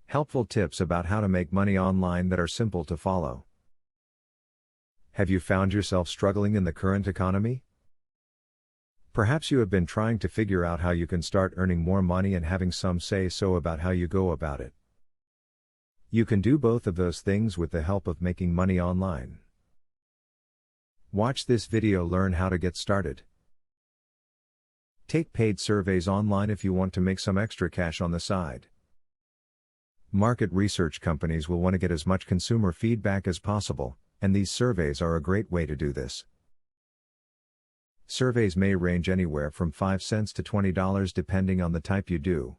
Helpful tips about how to make money online that are simple to follow. Have you found yourself struggling in the current economy? Perhaps you have been trying to figure out how you can start earning more money and having some say so about how you go about it. You can do both of those things with the help of making money online. Watch this video, learn how to get started. Take paid surveys online if you want to make some extra cash on the side. Market research companies will want to get as much consumer feedback as possible, and these surveys are a great way to do this. Surveys may range anywhere from 5 cents to $20 depending on the type you do.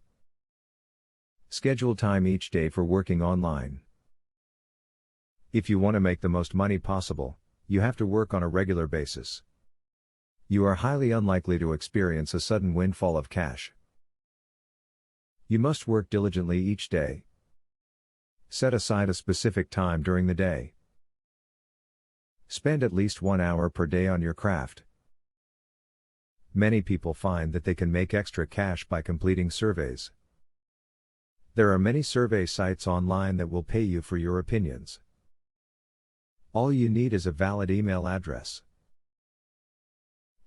Schedule time each day for working online. If you want to make the most money possible, you have to work on a regular basis. You are highly unlikely to experience a sudden windfall of cash. You must work diligently each day. Set aside a specific time during the day. Spend at least 1 hour per day on your craft. Many people find that they can make extra cash by completing surveys. There are many survey sites online that will pay you for your opinions. All you need is a valid email address.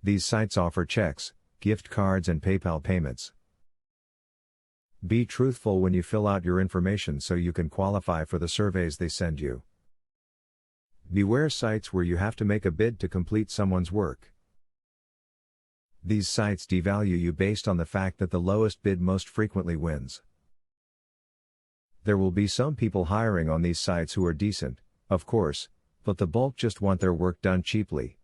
These sites offer checks, gift cards, and PayPal payments. Be truthful when you fill out your information so you can qualify for the surveys they send you. Beware sites where you have to make a bid to complete someone's work. These sites devalue you based on the fact that the lowest bid most frequently wins. There will be some people hiring on these sites who are decent, of course, but the bulk just want their work done cheaply.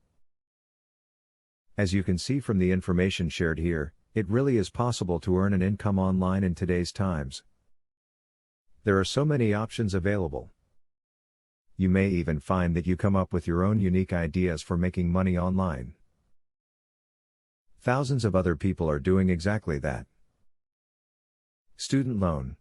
As you can see from the information shared here, it really is possible to earn an income online in today's times. There are so many options available. You may even find that you come up with your own unique ideas for making money online. Thousands of other people are doing exactly that. Student loan.